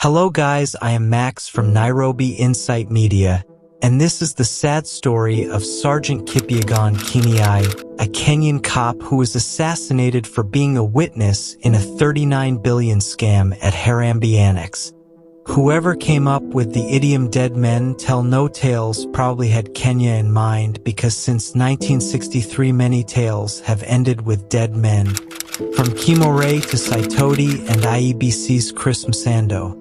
Hello guys, I am Max from Nairobi Insight Media, and this is the sad story of Sergeant Kipyegon Kenei, a Kenyan cop who was assassinated for being a witness in a 39 billion scam at Harambee Annex. Whoever came up with the idiom "dead men tell no tales" probably had Kenya in mind, because since 1963 many tales have ended with dead men. From Kimore to Saitoti and IEBC's Chris Msando.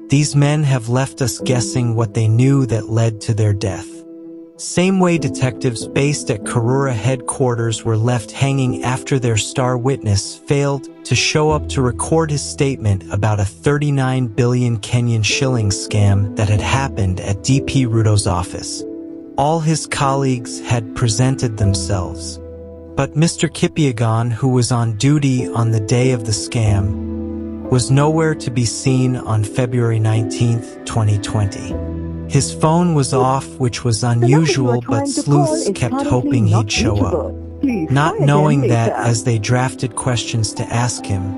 These men have left us guessing what they knew that led to their death. Same way detectives based at Karura headquarters were left hanging after their star witness failed to show up to record his statement about a 39 billion Kenyan shillings scam that had happened at DP Ruto's office. All his colleagues had presented themselves. But Mr. Kipyegon, who was on duty on the day of the scam, was nowhere to be seen on February 19, 2020. His phone was off, which was unusual, but sleuths kept hoping he'd show up, not knowing that as they drafted questions to ask him.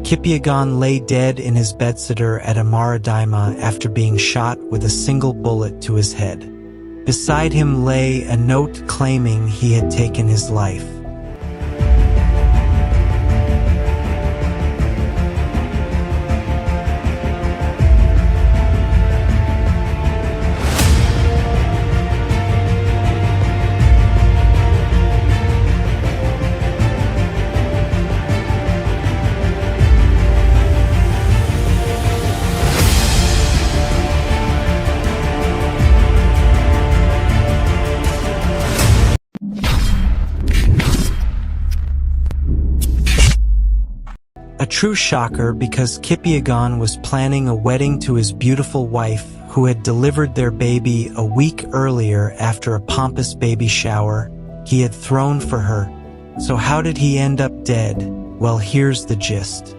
Kipyegon lay dead in his bedsitter at Amaradima after being shot with a single bullet to his head. Beside him lay a note claiming he had taken his life. A true shocker, because Kipyegon was planning a wedding to his beautiful wife, who had delivered their baby a week earlier after a pompous baby shower he had thrown for her. So how did he end up dead? Well, here's the gist.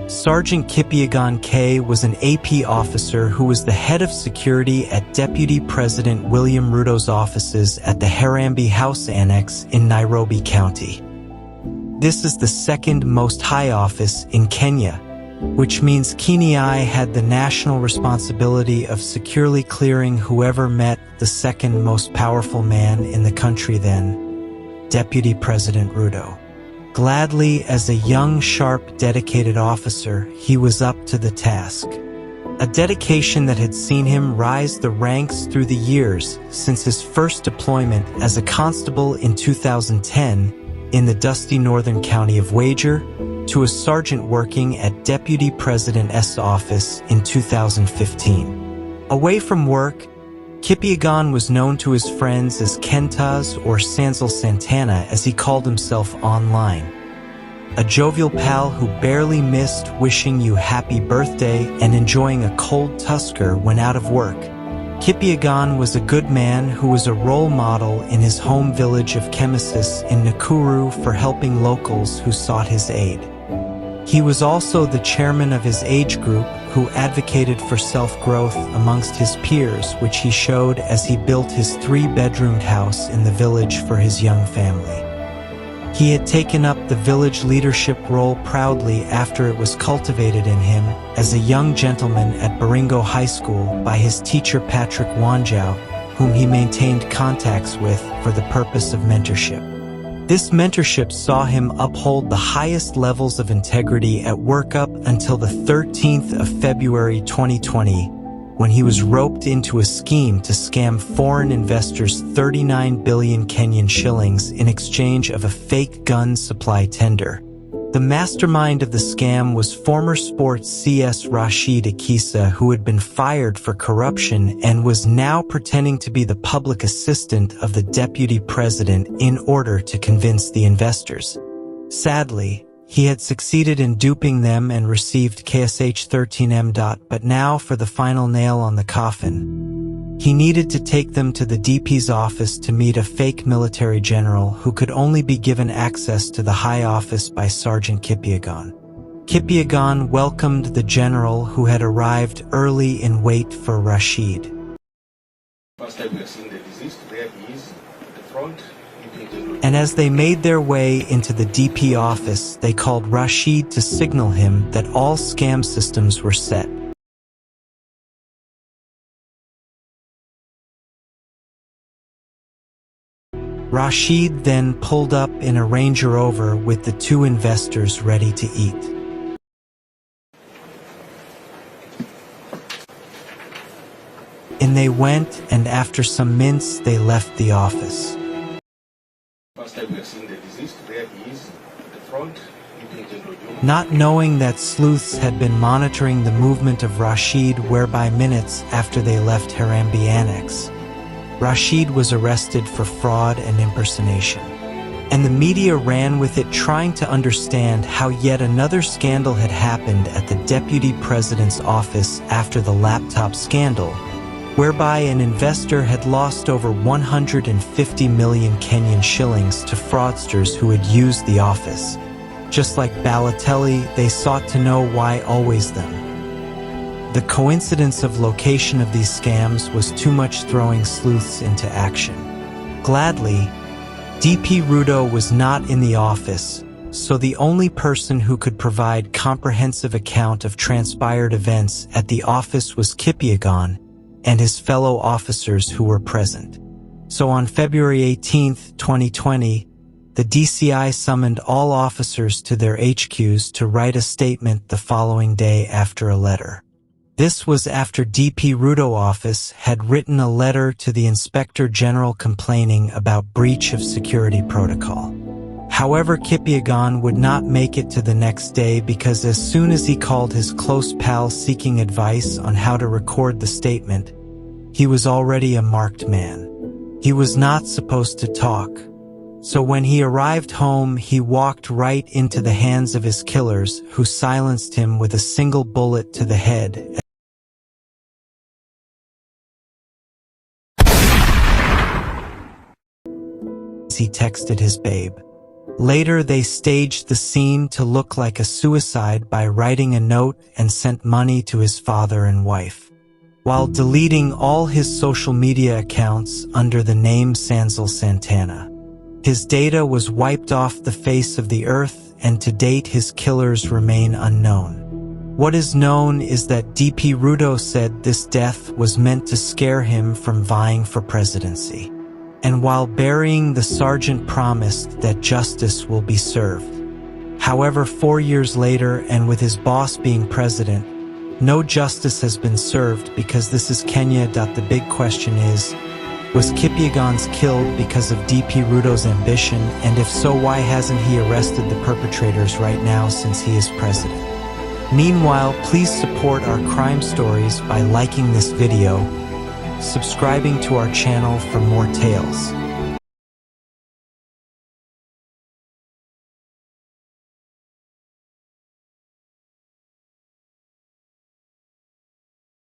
Sergeant Kipyegon Kenei was an AP officer who was the head of security at Deputy President William Ruto's offices at the Harambee House Annex in Nairobi County. This is the second most high office in Kenya, which means Kenei had the national responsibility of securely clearing whoever met the second most powerful man in the country then, Deputy President Ruto. Gladly, as a young, sharp, dedicated officer, he was up to the task. A dedication that had seen him rise the ranks through the years since his first deployment as a constable in 2010 in the dusty northern county of Wager, to a sergeant working at Deputy President S office in 2015. Away from work, Kipyegon was known to his friends as Kentaz, or Sanzel Santana as he called himself online. A jovial pal who barely missed wishing you happy birthday and enjoying a cold Tusker when out of work. Kipyegon was a good man who was a role model in his home village of Kemesis in Nakuru for helping locals who sought his aid. He was also the chairman of his age group, who advocated for self-growth amongst his peers, which he showed as he built his 3-bedroomed house in the village for his young family. He had taken up the village leadership role proudly after it was cultivated in him as a young gentleman at Baringo High School by his teacher Patrick Wanjau, whom he maintained contacts with for the purpose of mentorship. This mentorship saw him uphold the highest levels of integrity at work up until the 13th of February 2020, when he was roped into a scheme to scam foreign investors 39 billion Kenyan shillings in exchange of a fake gun supply tender. The mastermind of the scam was former sports CS Rashid Akisa, who had been fired for corruption and was now pretending to be the public assistant of the deputy president in order to convince the investors. Sadly, he had succeeded in duping them and received KSH-13M. But now for the final nail on the coffin. He needed to take them to the DP's office to meet a fake military general who could only be given access to the high office by Sergeant Kipyegon. Kipyegon welcomed the general, who had arrived early in wait for Rashid. First time we have seen the deceased, there he is at the front. And as they made their way into the DP office, they called Rashid to signal him that all scam systems were set. Rashid then pulled up in a Range Rover with the two investors ready to eat. In they went, and after some minutes they left the office. First time we have seen the deceased, there he is at the front, meeting General Juma. Not knowing that sleuths had been monitoring the movement of Rashid whereby minutes after they left Harambee Annex, Rashid was arrested for fraud and impersonation. And the media ran with it, trying to understand how yet another scandal had happened at the Deputy President's office after the laptop scandal, whereby an investor had lost over 150 million Kenyan shillings to fraudsters who had used the office. Just like Balotelli, they sought to know why always them. The coincidence of location of these scams was too much, throwing sleuths into action. Gladly, DP Rudo was not in the office, so the only person who could provide comprehensive account of transpired events at the office was Kipyegon and his fellow officers who were present. So on February 18, 2020, the DCI summoned all officers to their HQs to write a statement the following day after a letter. This was after DP Rudo office had written a letter to the Inspector General complaining about breach of security protocol. However, Kipyegon would not make it to the next day because as soon as he called his close pal seeking advice on how to record the statement, he was already a marked man. He was not supposed to talk. So when he arrived home, he walked right into the hands of his killers, who silenced him with a single bullet to the head. He texted his babe. Later, they staged the scene to look like a suicide by writing a note and sent money to his father and wife, while deleting all his social media accounts under the name Sanzel Santana. His data was wiped off the face of the earth, and to date his killers remain unknown. What is known is that DP Rudo said this death was meant to scare him from vying for presidency. And while burying the sergeant promised that justice will be served. However, 4 years later, and with his boss being president, no justice has been served because this is Kenya. The big question is, was Kipyegon's killed because of DP Rudo's ambition? And if so, why hasn't he arrested the perpetrators right now since he is president? Meanwhile, please support our crime stories by liking this video, subscribing to our channel for more tales.